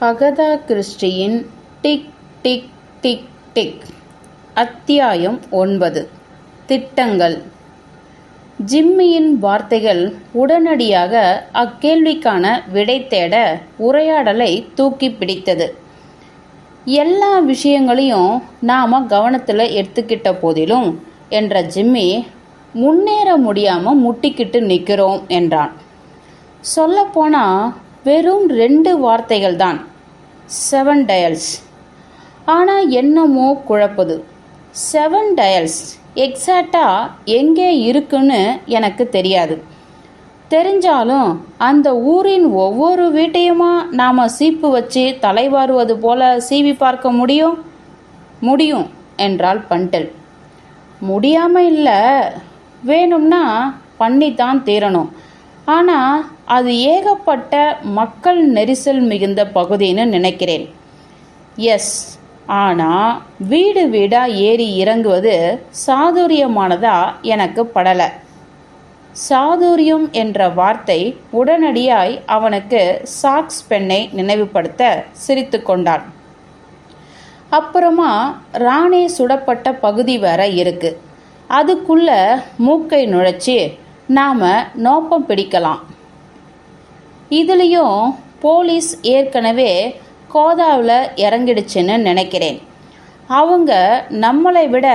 Agatha கிறிஸ்டியின் டிக் டிக் டிக் டிக். அத்தியாயம் 9. திட்டங்கள். ஜிம்மியின் வார்த்தைகள் உடனடியாக அக்கேள்விக்கான விடை தேட உரையாடலை தூக்கி பிடித்தது. எல்லா விஷயங்களையும் நாம கவனத்தில் எடுத்துக்கிட்ட போதிலும் என்ற ஜிம்மி முன்னேற முடியாமல் முட்டிக்கிட்டு நிற்கிறோம் என்றான். சொல்லப்போனால் வெறும் 2 வார்த்தைகள் தான், 7 டயல்ஸ். ஆனால் என்னமோ குழப்புது. 7 டயல்ஸ் எக்ஸாக்டாக எங்கே இருக்குன்னு எனக்கு தெரியாது. தெரிஞ்சாலும் அந்த ஊரின் ஒவ்வொரு வீட்டையுமா நாம் சீப்பு வச்சு தலைவாருவது போல சீவி பார்க்க முடியும் என்றாள் பண்டில். முடியாமல் இல்லை, வேணும்னா பண்ணித்தான் தீரணும். ஆனால் அது ஏகப்பட்ட மக்கள் நெரிசல் மிகுந்த பகுதின்னு நினைக்கிறேன். எஸ், ஆனால் வீடு வீடாக ஏறி இறங்குவது சாதுரியமானதா எனக்கு படலை. சாதுரியம் என்ற வார்த்தை உடனடியாய் அவனுக்கு சாக்ஸ் பெண்ணை நினைவுபடுத்த சிரித்து கொண்டான். அப்புறமா ராணி சுடப்பட்ட பகுதி வேற இருக்கு. அதுக்குள்ள மூக்கை நுழைச்சி நாம் நோப்பம் பிடிக்கலாம். இதுலேயும் போலீஸ் ஏற்கனவே கோதாவில் இறங்கிடுச்சுன்னு நினைக்கிறேன். அவங்க நம்மளை விட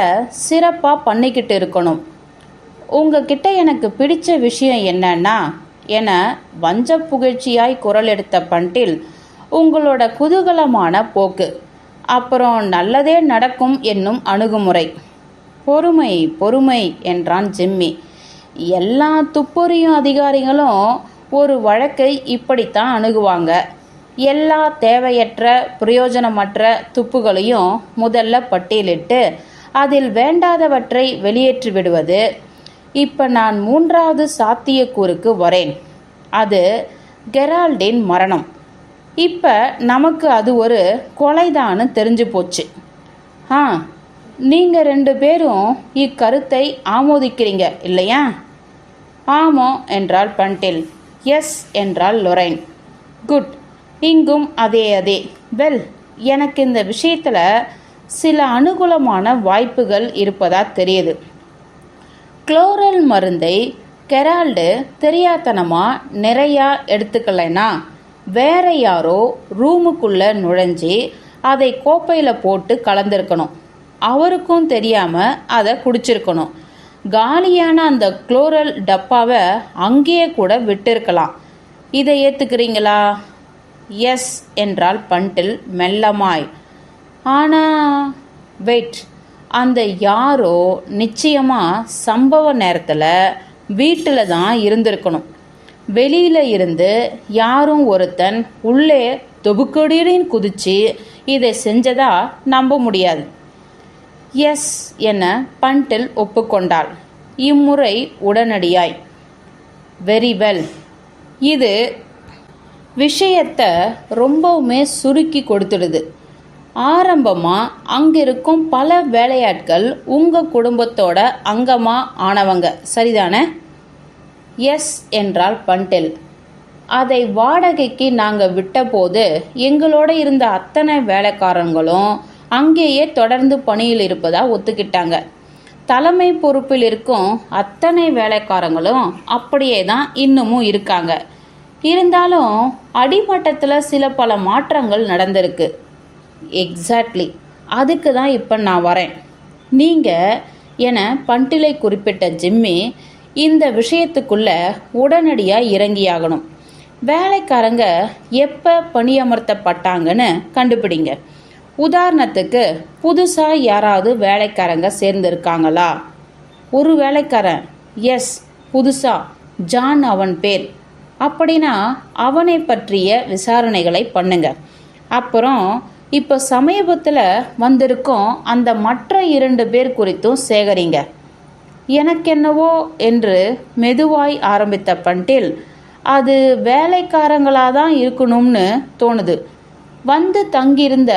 சிறப்பாக பண்ணிக்கிட்டு இருக்கணும். உங்ககிட்ட எனக்கு பிடிச்ச விஷயம் என்னன்னா என வஞ்ச புகழ்ச்சியாய் குரல் எடுத்த பண்டில், உங்களோட குதூகலமான போக்கு, அப்புறம் நல்லதே நடக்கும் என்னும் அணுகுமுறை. பொறுமை பொறுமை என்றான் ஜிம்மி. எல்லா துப்பறியும் அதிகாரிகளும் ஒரு வழக்கை இப்படித்தான் அணுகுவாங்க. எல்லா தேவையற்ற பிரயோஜனமற்ற துப்புகளையும் முதல்ல பட்டியலிட்டு அதில் வேண்டாதவற்றை வெளியேற்றி விடுவது. இப்போ நான் 3வது சாத்தியக்கூறுக்கு வரேன். அது கெரால்டின் மரணம். இப்போ நமக்கு அது ஒரு கொலைதான்னு தெரிஞ்சு போச்சு. நீங்கள் 2 பேரும் இக்கருத்தை ஆமோதிக்கிறீங்க இல்லையா? ஆமாம் என்றாள் பண்டில். எஸ் என்றாள் லொரைன். குட், இங்கும் அதே. வெல், எனக்கு இந்த விஷயத்தில் சில அனுகூலமான வாய்ப்புகள் இருப்பதா தெரியுது. குளோரல் மருந்தை கெரால்டு தெரியாதனமாக நிறையா எடுத்துக்கலைன்னா வேற யாரோ ரூமுக்குள்ளே நுழைஞ்சி அதை கோப்பையில் போட்டு கலந்துருக்கணும். அவருக்கும் தெரியாமல் அதை குடிச்சிருக்கணும். காலியான அந்த குளோரல் டப்பாவை அங்கேயே கூட விட்டிருக்கலாம். இதை ஏற்றுக்கிறீங்களா? எஸ் என்றாள் பண்டில் மெல்லமாய். ஆனால் வெயிட், அந்த யாரோ நிச்சயமாக சம்பவ நேரத்தில் வீட்டில் தான் இருந்திருக்கணும். வெளியில் இருந்து யாரும் ஒருத்தன் உள்ளே தொபுக்கொடியின் குதிச்சு இதை செஞ்சதா நம்ப முடியாது. எஸ் என பண்டில் ஒப்புக்கொண்டாள், இம்முறை உடனடியாய். Very well. இது விஷயத்தை ரொம்பவுமே சுருக்கி கொடுத்துடுது. ஆரம்பமாக அங்கிருக்கும் பல வேலையாட்கள் உங்கள் குடும்பத்தோட அங்கமாக ஆனவங்க, சரிதானே? எஸ் என்றாள் பண்டில். அதை வாடகைக்கு நாங்கள் விட்டபோது எங்களோட இருந்த அத்தனை வேலைக்காரங்களும் அங்கேயே தொடர்ந்து பணியில் இருப்பதா ஒத்துக்கிட்டாங்க. தலைமை பொறுப்பில் இருக்கும் அத்தனை வேலைக்காரங்களும் அப்படியே தான் இன்னமும் இருக்காங்க. இருந்தாலும் அடிமட்டத்தில் சில பல மாற்றங்கள் நடந்திருக்கு. எக்ஸாக்ட்லி, அதுக்கு தான் இப்போ நான் வரேன். நீங்கள் என பண்டிலை குறிப்பிட்ட ஜிம்மி இந்த விஷயத்துக்குள்ளே உடனடியாக இறங்கியாகணும். வேலைக்காரங்க எப்போ பணியமர்த்தப்பட்டாங்கன்னு கண்டுபிடிங்க. உதாரணத்துக்கு புதுசாக யாராவது வேலைக்காரங்க சேர்ந்துருக்காங்களா? ஒரு வேலைக்காரன், எஸ், புதுசா, ஜான் அவன் பேர். அப்படின்னா அவனை பற்றிய விசாரணைகளை பண்ணுங்க. அப்புறம் இப்போ சமீபத்தில் வந்திருக்கும் அந்த மற்ற 2 பேர் குறித்தும் சேகரிங்க. எனக்கென்னவோ என்று மெதுவாய் ஆரம்பித்த பண்டில், அது வேலைக்காரங்களாக தான் இருக்கணும்னு தோணுது. வந்து தங்கியிருந்த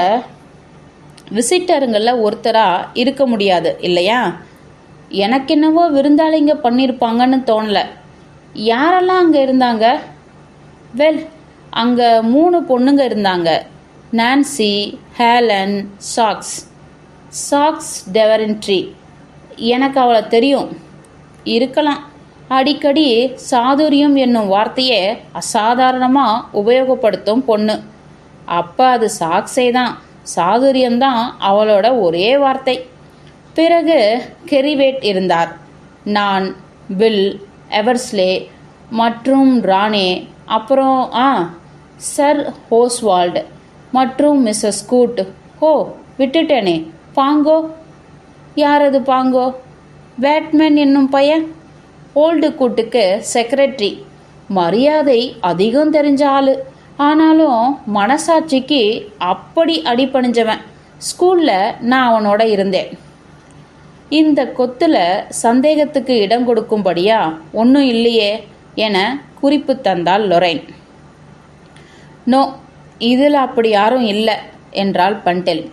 விசிட்டருங்களில் ஒருத்தராக இருக்க முடியாது இல்லையா? எனக்கென்னவோ விருந்தாளிங்க பண்ணியிருப்பாங்கன்னு தோணலை. யாரெல்லாம் அங்கே இருந்தாங்க? வெல், அங்கே 3 பொண்ணுங்க இருந்தாங்க. Nancy, Helen, socks. சாக்ஸ் டெவரன்ட்ரி. எனக்கு அவளை தெரியும். இருக்கலாம். அடிக்கடி சாதுரியம் என்னும் வார்த்தையை அசாதாரணமாக உபயோகப்படுத்தும் பொண்ணு. அப்போ அது சாக்ஸே தான். சாதுரியம்தான் அவளோட ஒரே வார்த்தை. பிறகு கெரிவேட் இருந்தார். நான், பில், எவர்ஸ்லே மற்றும் ரானே, அப்புறம் சர் ஹோஸ்வால்டு மற்றும் மிஸ்ஸஸ் ஸ்கூட். ஓ, விட்டுட்டேனே. பாங்கோ. யாரது பாங்கோ? பேட்மேன் என்னும் பையன். ஓல்டு கூட்டுக்கு செக்ரட்டரி. மரியாதை அதிகம் தெரிஞ்ச ஆளு. ஆனாலும் மனசாட்சிக்கு அப்படி அடிபணிஞ்சவன். ஸ்கூலில் நான் அவனோட இருந்தேன். இந்த கொத்தில் சந்தேகத்துக்கு இடம் கொடுக்கும்படியா ஒன்றும் இல்லையே என குறிப்பு தந்தாள் லொரைன். நோ, இதில் அப்படி யாரும் இல்லை என்றாள் பண்டெல்.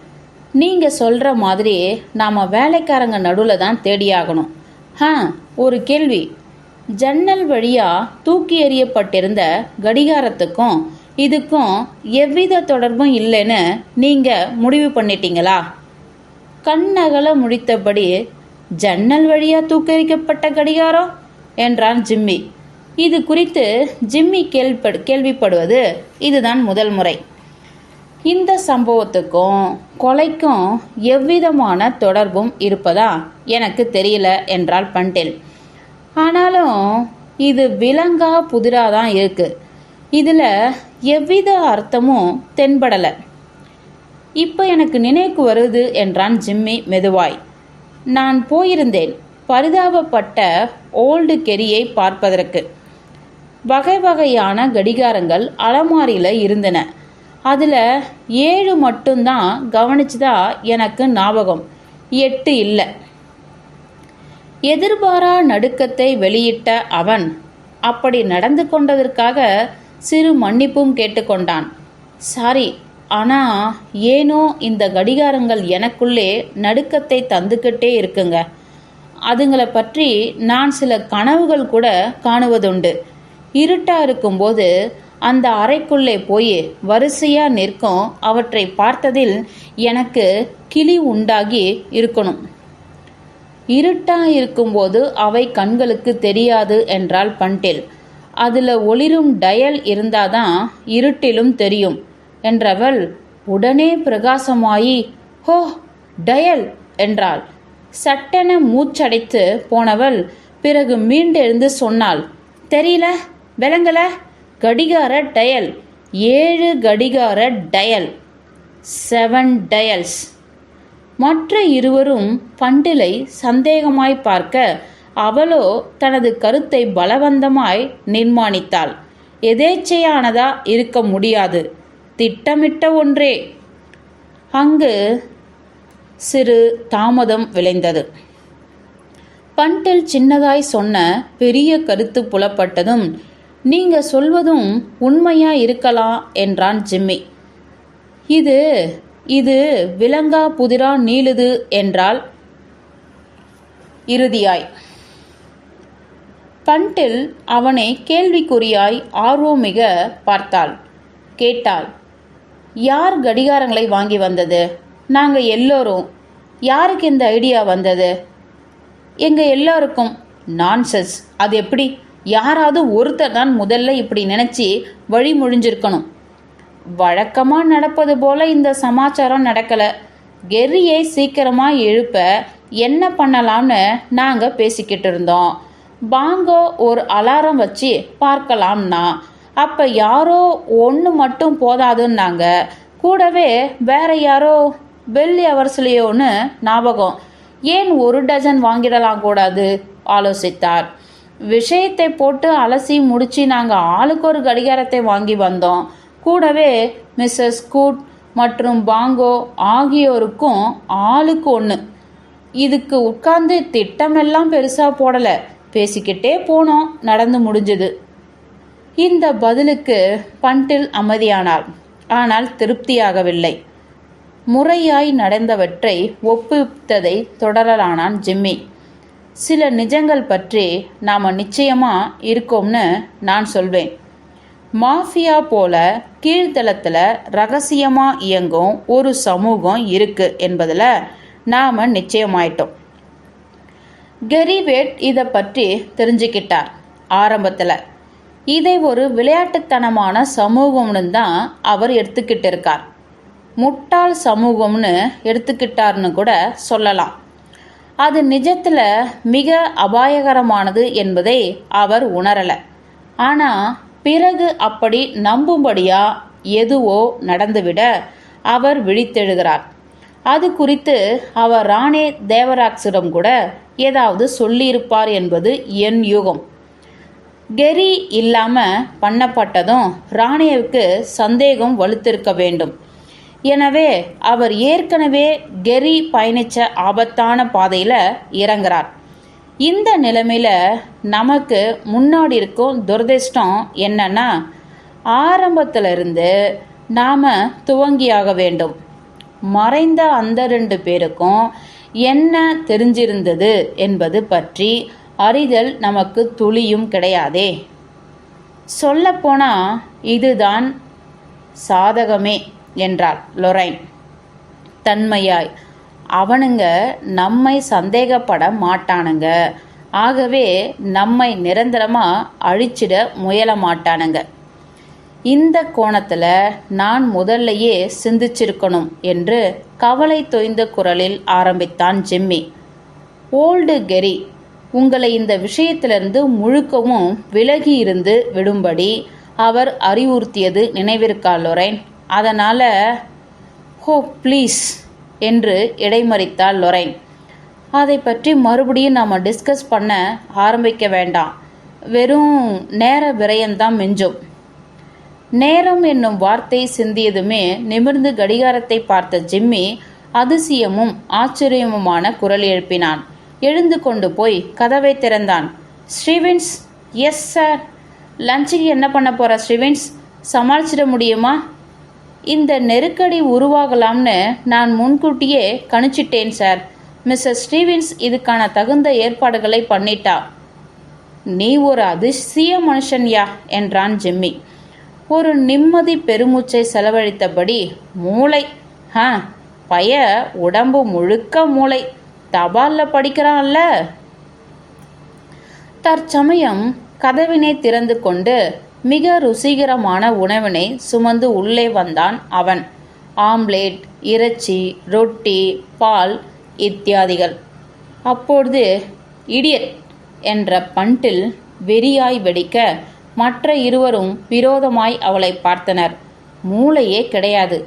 நீங்கள் சொல்கிற மாதிரி நாம் வேலைக்காரங்க நடுவில் தான் தேடியாகணும். ஒரு கேள்வி. ஜன்னல் வழியாக தூக்கி எறியப்பட்டிருந்த கடிகாரத்துக்கும் இதுக்கும் எவ்வித தொடர்பும் இல்லைன்னு நீங்கள் முடிவு பண்ணிட்டீங்களா? கண்ணகல முடித்தபடி, ஜன்னல் வழியாக தூக்கெறிக்கப்பட்ட கடிகாரம் என்றான் ஜிம்மி. இது குறித்து ஜிம்மி கேள்விப்படுவது இதுதான் முதல் முறை. இந்த சம்பவத்துக்கும் கொலைக்கும் எவ்விதமான தொடர்பும் இருப்பதா எனக்கு தெரியல என்றாள் பண்டெல். ஆனாலும் இது விலங்கா புதிராக தான் இருக்கு. இதில் எவ்வித அர்த்தமும் தென்படலை. இப்போ எனக்கு நினைவுக்கு வருது என்றான் ஜிம்மி மெதுவாய். நான் போயிருந்தேன் பரிதாபப்பட்ட ஓல்டு கெரியை பார்ப்பதற்கு. வகை வகையான கடிகாரங்கள் அலமாரியில் இருந்தன. அதில் 7 மட்டும்தான் கவனிச்சதா எனக்கு ஞாபகம். 8 இல்லை. எதிர்பாரா நடுக்கத்தை வெளியிட்ட அவன் அப்படி நடந்து கொண்டதற்காக சிறு மன்னிப்பும் கேட்டுக்கொண்டான். சாரி, ஆனால் ஏனோ இந்த கடிகாரங்கள் எனக்குள்ளே நடுக்கத்தை தந்துக்கிட்டே இருக்குங்க. அதுங்களை பற்றி நான் சில கனவுகள் கூட காணுவதுண்டு. இருட்டாக இருக்கும்போது அந்த அறைக்குள்ளே போய் வரிசையாக நிற்கும் அவற்றை பார்த்ததில் எனக்கு கிளி உண்டாகி இருக்கணும். இருட்டாக இருக்கும்போது அவை கண்களுக்கு தெரியாது என்றாள் பண்டெல். அதில் ஒளிரும் டயல் இருந்தாதான் இருட்டிலும் தெரியும் என்றவள் உடனே பிரகாசமாயி, ஹோ, டயல் என்றாள். சட்டென மூச்சடைத்து போனவள் பிறகு மீண்டெழுந்து சொன்னாள், தெரியல, விளங்கல, கடிகார டயல், 7 கடிகார டயல், 7 டயல்ஸ். மற்ற இருவரும் பண்டிலை சந்தேகமாய் பார்க்க அவளோ தனது கருத்தை பலவந்தமாய் நிர்மாணித்தாள். எதேச்சையானதா இருக்க முடியாது, திட்டமிட்ட ஒன்றே. அங்கு சிறு தாமதம் விளைந்தது. பண்டெல் சின்னதாய் சொன்ன பெரிய கருத்து புலப்பட்டதும், நீங்க சொல்வதும் உண்மையா இருக்கலாம் என்றான் ஜிம்மி. இது விலங்கா புதிரா நீளுது என்றால் இறுதியாய். பண்டெல் அவனை கேள்விக்குறியாய் ஆர்வமிக பார்த்தாள். கேட்டாள், யார் கடிகாரங்களை வாங்கி வந்தது? நாங்கள் எல்லோரும். யாருக்கு இந்த ஐடியா வந்தது? எங்கள் எல்லாருக்கும். நான்சென்ஸ். அது எப்படி? யாராவது ஒருத்தர் தான் முதல்ல இப்படி நினச்சி வழி முழிஞ்சிருக்கணும். வழக்கமாக நடப்பது போல இந்த சமாச்சாரம் நடக்கலை. கெர்ரியை சீக்கிரமாக எழுப்ப என்ன பண்ணலாம்னு நாங்கள் பேசிக்கிட்டு இருந்தோம். பாங்கோ ஒரு அலாரம் வச்சு பார்க்கலாம்னா, அப்போ யாரோ ஒன்று மட்டும் போதாதுன்னாங்க. கூடவே வேற யாரோ பெல் எவர்ஸ்லியோன்னு ஞாபகம். ஏன் 1 டஜன் வாங்கிடலாம் கூடாது ஆலோசித்தார். விஷயத்தை போட்டு அலசி முடிச்சு நாங்கள் ஆளுக்கு ஒரு கடிகாரத்தை வாங்கி வந்தோம். கூடவே மிஸ்ஸஸ் ஸ்கூட் மற்றும் பாங்கோ ஆகியோருக்கும் ஆளுக்கு 1. இதுக்கு உட்கார்ந்து திட்டமெல்லாம் பெருசாக போடலை, பேசிக்கிட்டே போனோம், நடந்து முடிஞ்சது. இந்த பதிலுக்கு பண்டில் அமைதியானாள். ஆனால் திருப்தியாகவில்லை. முறையாய் நடந்தவற்றை ஒப்புவித்ததை தொடரலானான் ஜிம்மி. சில நிஜங்கள் பற்றி நாம் நிச்சயமாக இருக்கோம்னு நான் சொல்வேன். மாஃபியா போல கீழ்த்தளத்தில் ரகசியமாக இயங்கும் ஒரு சமூகம் இருக்கு என்பதில் நாம் நிச்சயமாயிட்டோம். கெரிவேட் இதை பற்றி தெரிஞ்சுக்கிட்டார். ஆரம்பத்தில் இதை ஒரு விளையாட்டுத்தனமான சமூகம்னு தான் அவர் எடுத்துக்கிட்டு இருக்கார். முட்டாள் சமூகம்னு எடுத்துக்கிட்டார்னு கூட சொல்லலாம். அது நிஜத்தில் மிக அபாயகரமானது என்பதை அவர் உணரலை. ஆனால் பிறகு அப்படி நம்பும்படியா எதுவோ நடந்துவிட அவர் விழித்தெழுகிறார். அது குறித்து அவர் ராணே தேவராக்ஸிடம் கூட ஏதாவது சொல்லியிருப்பார் என்பது என் யூகம். கெரி இல்லாமல் பண்ணப்பட்டதும் ராணேவுக்கு சந்தேகம் வலுத்திருக்க வேண்டும். எனவே அவர் ஏற்கனவே கெரி பயணித்த ஆபத்தான பாதையில் இறங்குறார். இந்த நிலைமையில் நமக்கு முன்னாடி இருக்கும் துரதிர்ஷ்டம் என்னன்னா, ஆரம்பத்திலிருந்து நாம் துவங்கியாக வேண்டும். மறைந்த அந்த 2 பேருக்கும் என்ன தெரிஞ்சிருந்தது என்பது பற்றி அறிதல் நமக்கு துளியும் கிடையாதே. சொல்லப்போனால் இதுதான் சாதகமே என்றாள் லொரைன் தன்மையாய். அவனுங்க நம்மை சந்தேகப்பட மாட்டானுங்க. ஆகவே நம்மை நிரந்தரமாக அழிச்சிட முயல மாட்டானுங்க. இந்த கோணத்தில் நான் முதல்லையே சிந்திச்சிருக்கணும் என்று கவலை தோய்ந்த குரலில் ஆரம்பித்தான் ஜிம்மி. ஓல்டு கெரி உங்களை இந்த விஷயத்திலிருந்து முழுக்கவும் விலகி இருந்து விடும்படி அவர் அறிவுறுத்தியது நினைவிருக்கா லொரைன்? அதனால் ஹோ ப்ளீஸ் என்று இடைமறித்தாள் லொரைன். அதை பற்றி மறுபடியும் நாம் டிஸ்கஸ் பண்ண ஆரம்பிக்க வேண்டாம். வெறும் நேர விரயம்தான் மிஞ்சும். நேரம் என்னும் வார்த்தை சிந்தியதுமே நிமிர்ந்து கடிகாரத்தை பார்த்த ஜிம்மி அதிசயமும் ஆச்சரியமுமான குரல் எழுப்பினான். எழுந்து கொண்டு போய் கதவை திறந்தான். ஸ்டீவன்ஸ். Yes sir. லஞ்சுக்கு என்ன பண்ண போகிற ஸ்டீவன்ஸ்? சமாளிச்சிட முடியுமா? இந்த நெருக்கடி உருவாகலாம்னு நான் முன்கூட்டியே கணிச்சிட்டேன் சார். மிஸ்ஸஸ் ஸ்டீவன்ஸ் இதுக்கான தகுந்த ஏற்பாடுகளை பண்ணிட்டா. நீ ஒரு அதிசய மனுஷன்யா என்றான் ஜிம்மி. ஒரு நிம்மதி பெருமூச்சை செலவழித்தபடி மூளை. பைய உடம்பு முழுக்க மூளை. தபாலில் படிக்கிறான்ல. தற்சமயம் கதவினை திறந்து கொண்டு மிக ருசிகரமான உணவினை சுமந்து உள்ளே வந்தான் அவன். ஆம்லேட், இறைச்சி, ரொட்டி, பால் இத்தியாதிகள். அப்பொழுது இடியட் என்ற பண்டில் வெறியாய் வெடிக்க மற்ற இருவரும் விரோதமாய் அவளை பார்த்தனர். மூளையே கிடையாது.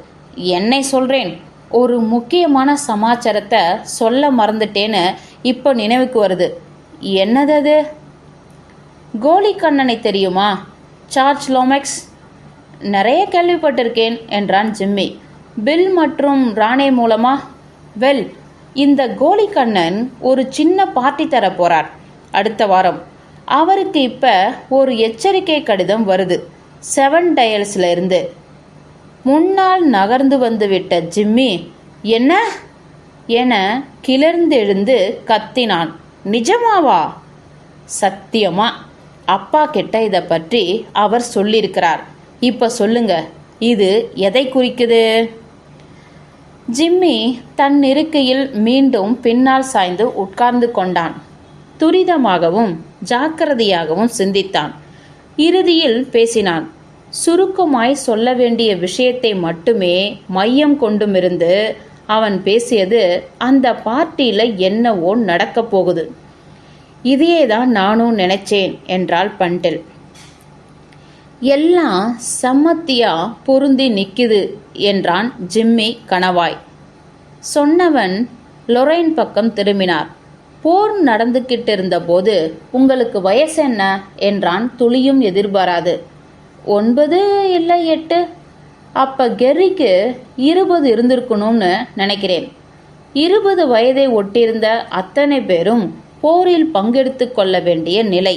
என்னை சொல்கிறேன், ஒரு முக்கியமான சமாச்சாரத்தை சொல்ல மறந்துட்டேன்னு இப்போ நினைவுக்கு வருது. என்னது அது? கோலிக்கண்ணனை தெரியுமா? சார்ஜ் லோமெக்ஸ். நிறைய கேள்விப்பட்டிருக்கேன் என்றான் ஜிம்மி. பில் மற்றும் ராணே மூலமா? வெல், இந்த கோலிக்கண்ணன் ஒரு சின்ன பார்ட்டி தர போறார் அடுத்த வாரம். அவருக்கு இப்போ ஒரு எச்சரிக்கை கடிதம் வருது 7 டயல்ஸில் இருந்து. முன்னால் நகர்ந்து வந்துவிட்ட ஜிம்மி என்ன என கிளர்ந்தெழுந்து கத்தினான். நிஜமாவா? சத்தியமா. அப்பா கிட்ட இதை பற்றி அவர் சொல்லியிருக்கிறார். இப்போ சொல்லுங்க, இது எதை குறிக்குது? ஜிம்மி தன் இருக்கையில் மீண்டும் பின்னால் சாய்ந்து உட்கார்ந்து கொண்டான். துரிதமாகவும் ஜாக்கிரதையாகவும் சிந்தித்தான். இறுதியில் பேசினான். சுருக்கமாய் சொல்ல வேண்டிய விஷயத்தை மட்டுமே மையம் கொண்டுமிருந்து அவன் பேசியது, அந்த பார்ட்டியில் என்னவோ நடக்கப் போகுது. இதையே தான் நானும் நினைச்சேன் என்றாள் பண்டில். எல்லாம் சம்மத்தியா பொருந்தி நிற்குது என்றான் ஜிம்மி கனவாய். சொன்னவன் லொரைன் பக்கம் திரும்பினார். போர் நடந்துக்கிட்டு இருந்த போது உங்களுக்கு வயசு என்ன என்றான் துளியும் எதிர்பாராது. 9 இல்லை 8. அப்போ கெர்ரிக்கு 20 இருந்திருக்கணும்னு நினைக்கிறேன். 20 வயதை ஒட்டியிருந்த அத்தனை பேரும் போரில் பங்கெடுத்து கொள்ள வேண்டிய நிலை,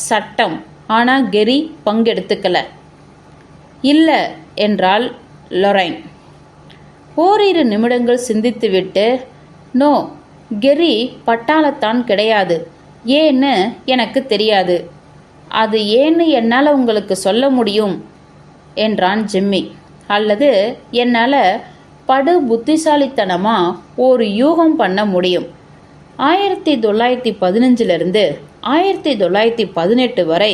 சட்டம். ஆனால் கெர்ரி பங்கெடுத்துக்கல. இல்லை என்றாள் லொரைன். ஓரிரு நிமிடங்கள் சிந்தித்துவிட்டு, நோ, கெர்ரி பட்டாளத்தான் கிடையாது. ஏன்னு எனக்கு தெரியாது. அது ஏன்னு என்னால் உங்களுக்கு சொல்ல முடியும் என்றான் ஜிம்மி. அல்லது என்னால் படு புத்திசாலித்தனமாக ஒரு யூகம் பண்ண முடியும். 1915 1918 வரை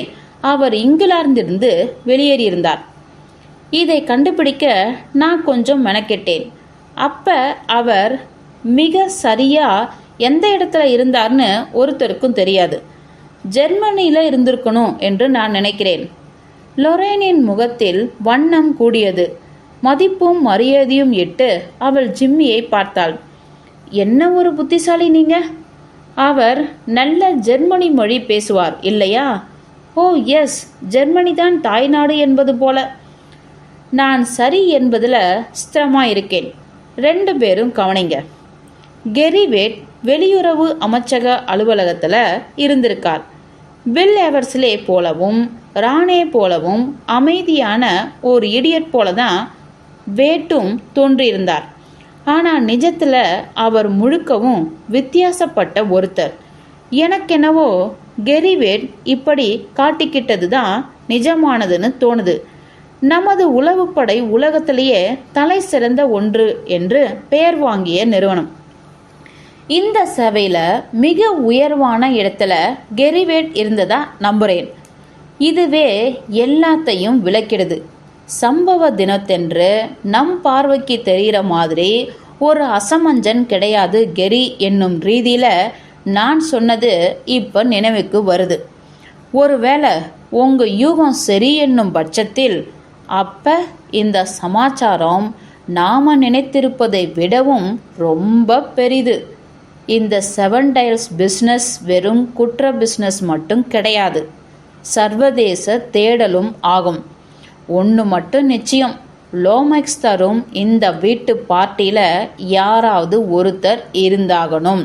அவர் இங்கிலாந்திலிருந்து வெளியேறியிருந்தார். இதை கண்டுபிடிக்க நான் கொஞ்சம் மெனக்கெட்டேன். அப்போ அவர் மிக சரியாக எந்த இடத்துல இருந்தார்னு ஒருத்தருக்கும் தெரியாது. ஜெர்மனியில் இருந்திருக்கணும் என்று நான் நினைக்கிறேன். லொரேனின் முகத்தில் வண்ணம் கூடியது. மதிப்பும் மரியாதையும் இட்டு அவள் ஜிம்மியை பார்த்தாள். என்ன ஒரு புத்திசாலி நீங்க! அவர் நல்ல ஜெர்மனி மொழி பேசுவார் இல்லையா? ஓ எஸ், ஜெர்மனி தான் தாய்நாடு என்பது போல. நான் சரி என்பதில் ஸ்திரமாக இருக்கேன். 2 பேரும் கவனிங்க. கெரிவேட் வெளியுறவு அமைச்சக அலுவலகத்தில் இருந்திருக்கார். பில் எவர்ஸ்லே போலவும் ராணே போலவும் அமைதியான ஒரு இடியட் போல தான் வேட்டும் தோன்றியிருந்தார். ஆனால் நிஜத்தில் அவர் முழுக்கவும் வித்தியாசப்பட்ட ஒருத்தர். எனக்கெனவோ கெரிவேட் இப்படி காட்டிக்கிட்டது தான் நிஜமானதுன்னு தோணுது. நமது உளவுப்படை உலகத்திலேயே தலை சிறந்த ஒன்று என்று பெயர் வாங்கிய நிறுவனம். இந்த சபையில் மிக உயர்வான இடத்துல கெரிவேட் இருந்ததா நம்புகிறேன். இதுவே எல்லாத்தையும் விளக்கிடுது. சம்பவ தினத்தன்று நம் பார்வைக்கு தெரிகிற மாதிரி ஒரு அசமஞ்சன் கிடையாது கெரி என்னும் ரீதியில் நான் சொன்னது இப்போ நினைவுக்கு வருது. ஒருவேளை உங்கள் யூகம் சரி என்னும் பட்சத்தில் அப்போ இந்த சமாச்சாரம் நாம் நினைத்திருப்பதை விடவும் ரொம்ப பெரிது. இந்த 7 டைல்ஸ் பிஸ்னஸ் வெறும் குற்ற பிஸ்னஸ் மட்டும் கிடையாது, சர்வதேச தேடலும் ஆகும். ஒன்று மட்டும் நிச்சயம், லோமெக்ஸ் தரும் இந்த வீட்டு பார்ட்டியில் யாராவது ஒருத்தர் இருந்தாகணும்.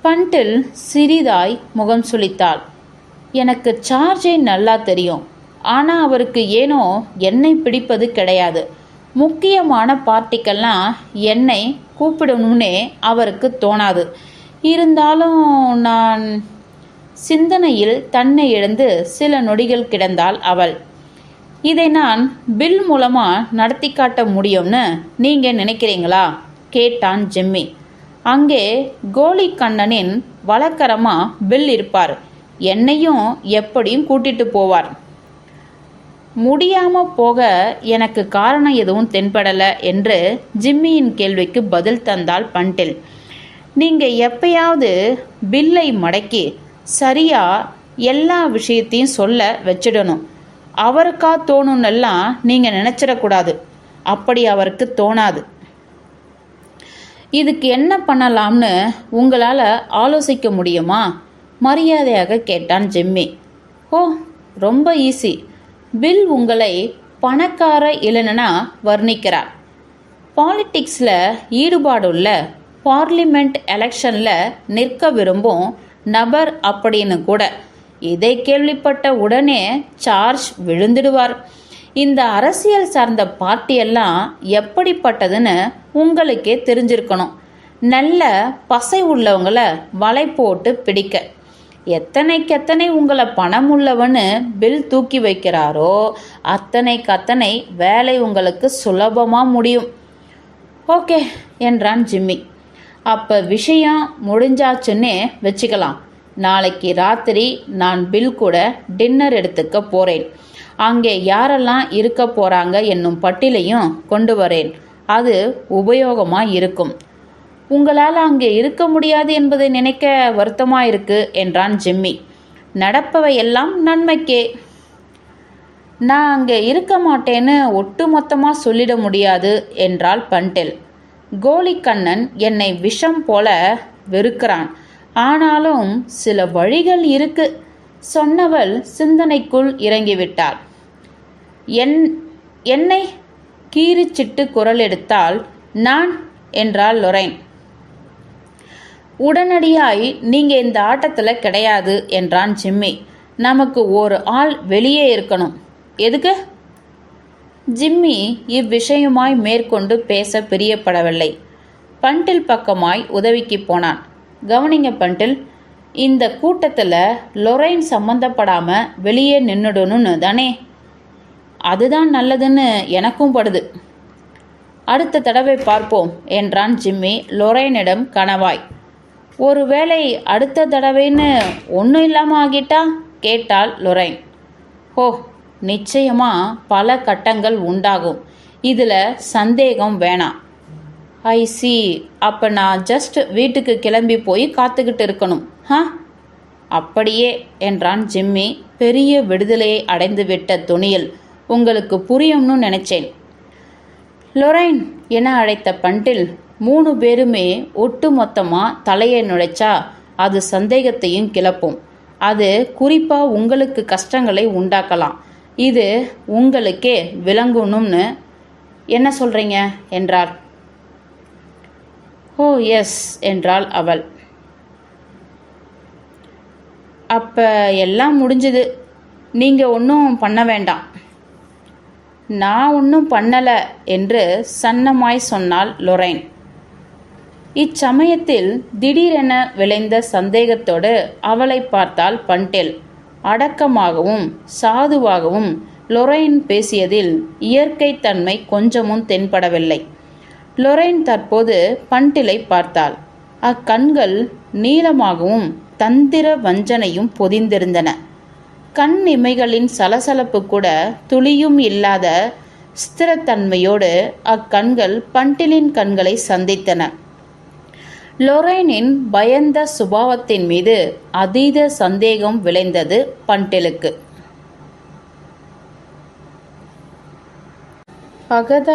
பண்டில் சிறிதாய் முகம் சுளித்தாள். எனக்கு சார்ஜை நல்லா தெரியும், ஆனால் அவருக்கு ஏனோ என்னை பிடிப்பது கிடையாது. முக்கியமான பார்ட்டிக்கெல்லாம் என்னை கூப்பிடணும்னே அவருக்கு தோணாது. இருந்தாலும் நான் சிந்தனையில் தன்னை இழந்து சில நொடிகள் கிடந்தாள் அவள். இதை நான் பில் மூலமாக நடத்தி காட்ட முடியும்னு நீங்கள் நினைக்கிறீங்களா கேட்டான் ஜிம்மி. அங்கே கோலி கண்ணனின் வழக்கரமாக பில் இருப்பார். என்னையும் எப்படியும் கூட்டிட்டு போவார். முடியாமல் போக எனக்கு காரணம் எதுவும் தென்படலை என்று ஜிம்மியின் கேள்விக்கு பதில் தந்தாள் பண்டில். நீங்கள் எப்பயாவது பில்லை மடக்கி சரியாக எல்லா விஷயத்தையும் சொல்ல வச்சிடணும். அவருக்கா தோணுன்னெல்லாம் நீங்கள் நினச்சிடக்கூடாது. அப்படி அவருக்கு தோணாது. இதுக்கு என்ன பண்ணலாம்னு உங்களால் ஆலோசிக்க முடியுமா? மரியாதையாக கேட்டான் ஜிம்மி. ஓ, ரொம்ப ஈஸி. பில் உங்களை பணக்கார இளைஞனா வர்ணிக்கிறார். பாலிட்டிக்ஸில் ஈடுபாடுள்ள, பார்லிமெண்ட் எலெக்ஷனில் நிற்க விரும்பும் நபர் அப்படின்னு கூட. இதை கேள்விப்பட்ட உடனே சார்ஜ் விழுந்துடுவார். இந்த அரசியல் சார்ந்த பார்ட்டியெல்லாம் எப்படிப்பட்டதுன்னு உங்களுக்கே தெரிஞ்சிருக்கணும். நல்ல பசை உள்ளவங்களை வலை போட்டு பிடிக்க. எத்தனைக்கெத்தனை உங்களை பணம் உள்ளவன்னு பில் தூக்கி வைக்கிறாரோ அத்தனைக்கத்தனை வேலை உங்களுக்கு சுலபமாக முடியும். ஓகே என்றான் ஜிம்மி. அப்போ விஷயம் முடிஞ்சாச்சுன்னே வச்சுக்கலாம். நாளைக்கு ராத்திரி நான் பில் கூட டின்னர் எடுத்துக்க போகிறேன். அங்கே யாரெல்லாம் இருக்க போகிறாங்க என்னும் பட்டியலையும் கொண்டு வரேன். அது உபயோகமாக இருக்கும். உங்களால் அங்கே இருக்க முடியாது என்பதை நினைக்க வருத்தமாக இருக்கு என்றான் ஜிம்மி. நடப்பவையெல்லாம் நன்மைக்கே. நான் அங்கே இருக்க மாட்டேன்னு ஒட்டு மொத்தமாக சொல்லிட முடியாது என்றாள் பண்டில். கோலிக்கண்ணன் என்னை விஷம் போல வெறுக்கிறான். ஆனாலும் சில வழிகள் இருக்கு சொன்னவள் சிந்தனைக்குள் இறங்கிவிட்டாள். என்னை கீறிச்சிட்டு குரல் எடுத்தால் நான் என்றாள் லொரைன். உடனடியாய் நீங்க இந்த ஆட்டத்தில் கிடையாது என்றான் ஜிம்மி. நமக்கு ஒரு ஆள் வெளியே இருக்கணும். எதுக்கு? ஜிம்மி இவ்விஷயமாய் மேற்கொண்டு பேச பிரியப்படவில்லை. பண்டில் பக்கமாய் உதவிக்கு போனான். கவனிங்க பண்டில், இந்த கூட்டத்தில் லொரைன் சம்மந்தப்படாமல் வெளியே நின்றுடணும்னு தானே? அதுதான் நல்லதுன்னு எனக்கும் படுது. அடுத்த தடவை பார்ப்போம் என்றான் ஜிம்மி லொரைனிடம் கனவாய். ஒருவேளை அடுத்த தடவைன்னு ஒன்றும் இல்லாமல் ஆகிட்டா கேட்டாள் லொரைன். ஓ, நிச்சயமாக பல கட்டங்கள் உண்டாகும், இதில் சந்தேகம் வேணாம். ஐ சி, அப்போ நான் ஜஸ்ட் வீட்டுக்கு கிளம்பி போய் காத்துக்கிட்டு இருக்கணும். அப்படியே என்றான் ஜிம்மி பெரிய விடுதலையை அடைந்துவிட்ட துணியில். உங்களுக்கு புரியும்னு நினைச்சேன். லொரைன் என அழைத்த பண்டில் 3 பேருமே ஒட்டு மொத்தமாக தலையை நுழைச்சா அது சந்தேகத்தையும் கிளப்பும். அது குறிப்பாக உங்களுக்கு கஷ்டங்களை உண்டாக்கலாம். இது உங்களுக்கே விளங்கணும்னு என்ன சொல்கிறீங்க என்றார். ஓ எஸ் என்றாள் அவள். அப்போ எல்லாம் முடிஞ்சுது, நீங்கள் ஒன்றும் பண்ண வேண்டாம். நான் ஒன்றும் பண்ணலை என்று சன்னமாய் சொன்னாள் லொரைன். இச்சமயத்தில் திடீரென விளைந்த சந்தேகத்தோடு அவளை பார்த்தாள் பண்டேல். அடக்கமாகவும் சாதுவாகவும் லொரைன் பேசியதில் இயற்கைத்தன்மை கொஞ்சமும் தென்படவில்லை. லொரைன் தற்போது பண்டிலை பார்த்தாள். அக்கண்கள் நீளமாகவும் தந்திர வஞ்சனையும் பொதிந்திருந்தன. கண் இமைகளின் சலசலப்பு கூட துளியும் இல்லாத ஸ்திரத்தன்மையோடு அக்கண்கள் பண்டிலின் கண்களை சந்தித்தன. லொரைனின் பயந்த சுபாவத்தின் மீது அதீத சந்தேகம் விளைந்தது பண்டிலுக்கு. அகதா